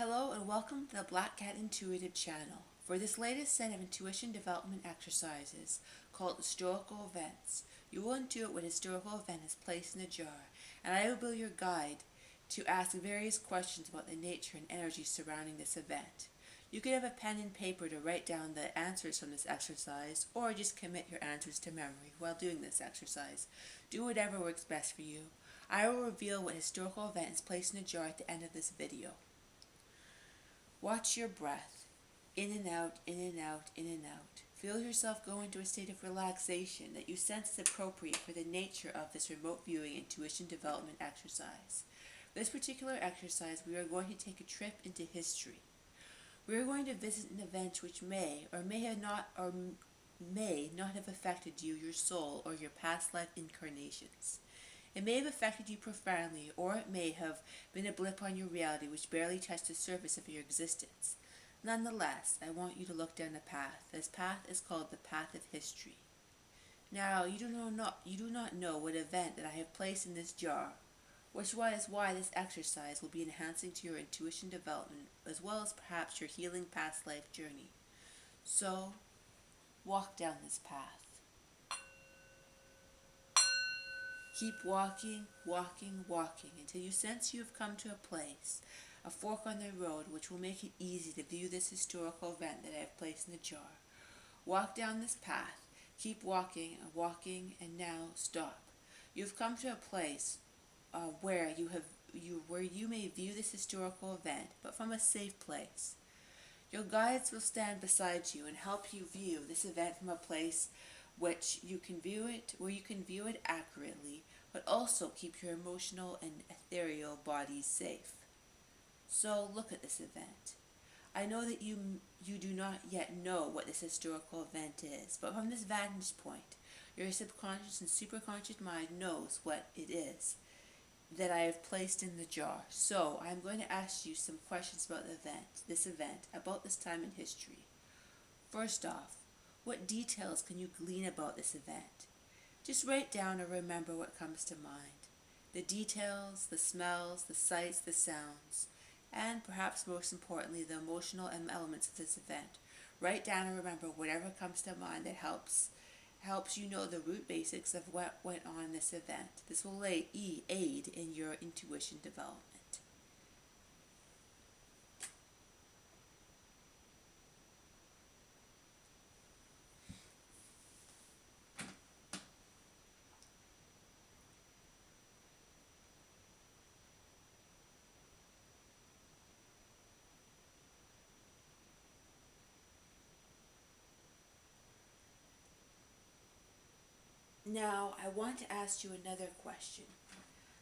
Hello and welcome to the Black Cat Intuitive channel. For this latest set of intuition development exercises called historical events, you will intuit what historical event is placed in a jar, and I will be your guide to ask various questions about the nature and energy surrounding this event. You could have a pen and paper to write down the answers from this exercise, or just commit your answers to memory while doing this exercise. Do whatever works best for you. I will reveal what historical event is placed in a jar at the end of this video. Watch your breath. In and out, in and out, in and out. Feel yourself go into a state of relaxation that you sense is appropriate for the nature of this remote viewing intuition development exercise. This particular exercise, we are going to take a trip into history. We are going to visit an event which may or may not have affected you, your soul, or your past life incarnations. It may have affected you profoundly, or it may have been a blip on your reality which barely touched the surface of your existence. Nonetheless, I want you to look down a path. This path is called the path of history. Now, you do not know what event that I have placed in this jar, which is why this exercise will be enhancing to your intuition development, as well as perhaps your healing past life journey. So, walk down this path. Keep walking, walking, walking until you sense you have come to a place, a fork on the road, which will make it easy to view this historical event that I have placed in the jar. Walk down this path, keep walking, and now stop. You have come to a place where you may view this historical event, but from a safe place. Your guides will stand beside you and help you view this event from a place where you can view it accurately, but also keep your emotional and ethereal bodies safe. So look at this event. I know that you do not yet know what this historical event is, but from this vantage point, your subconscious and superconscious mind knows what it is that I have placed in the jar. So I'm going to ask you some questions about this event, about this time in history. First off, what details can you glean about this event? Just write down or remember what comes to mind. The details, the smells, the sights, the sounds, and perhaps most importantly, the emotional elements of this event. Write down and remember whatever comes to mind that helps you know the root basics of what went on in this event. This will aid in your intuition development. Now, I want to ask you another question.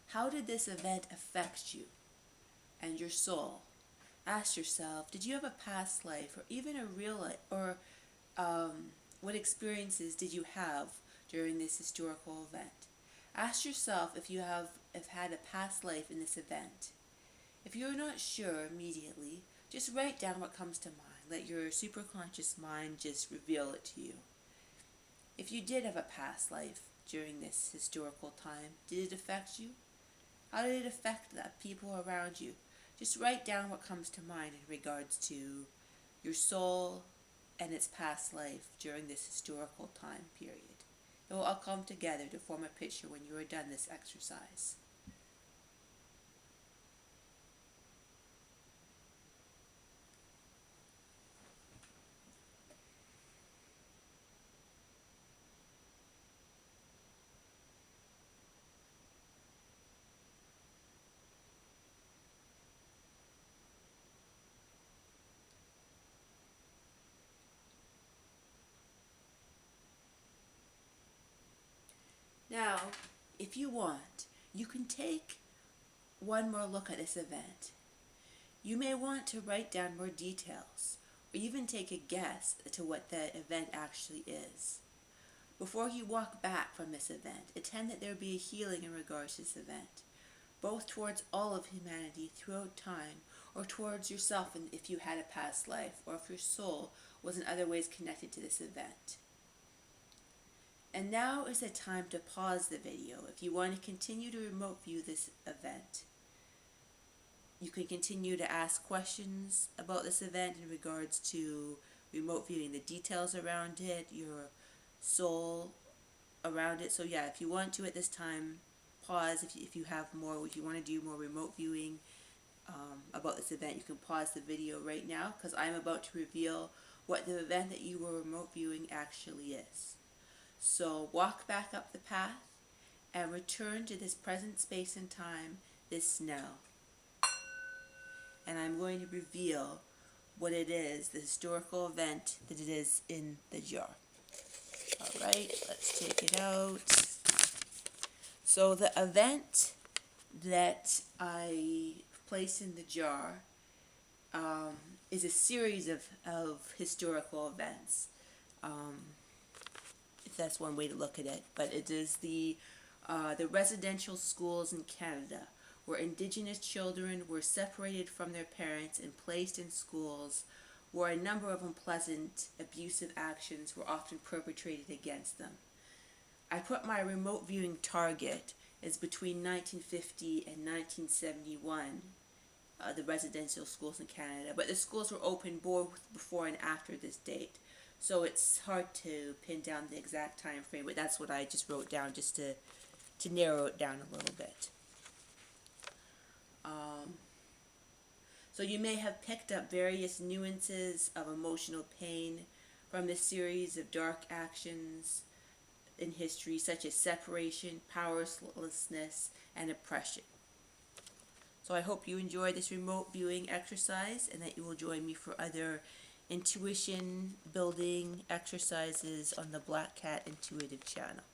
How did this event affect you and your soul? Ask yourself, did you have a past life or even a real life, or what experiences did you have during this historical event? Ask yourself if you have had a past life in this event. If you're not sure immediately, just write down what comes to mind. Let your superconscious mind just reveal it to you. If you did have a past life during this historical time, did it affect you? How did it affect the people around you? Just write down what comes to mind in regards to your soul and its past life during this historical time period. It will all come together to form a picture when you are done this exercise. Now, if you want, you can take one more look at this event. You may want to write down more details, or even take a guess to what the event actually is. Before you walk back from this event, intend that there be a healing in regards to this event, both towards all of humanity throughout time, or towards yourself if you had a past life, or if your soul was in other ways connected to this event. And now is the time to pause the video if you want to continue to remote view this event. You can continue to ask questions about this event in regards to remote viewing, the details around it, your soul around it. So yeah, if you want to at this time, pause. If you have more, if you want to do more remote viewing about this event, you can pause the video right now, because I'm about to reveal what the event that you were remote viewing actually is. So walk back up the path and return to this present space and time, this now. And I'm going to reveal what it is, the historical event that it is in the jar. Alright, let's take it out. So the event that I placed in the jar is a series of historical events. If that's one way to look at it. But it is the residential schools in Canada, where Indigenous children were separated from their parents and placed in schools where a number of unpleasant, abusive actions were often perpetrated against them. I put my remote viewing target as between 1950 and 1971, the residential schools in Canada, but the schools were open both before and after this date. So it's hard to pin down the exact time frame, but that's what I just wrote down just to narrow it down a little bit. So you may have picked up various nuances of emotional pain from this series of dark actions in history, such as separation, powerlessness, and oppression. So I hope you enjoy this remote viewing exercise, and that you will join me for other intuition building exercises on the Black Cat Intuitive channel.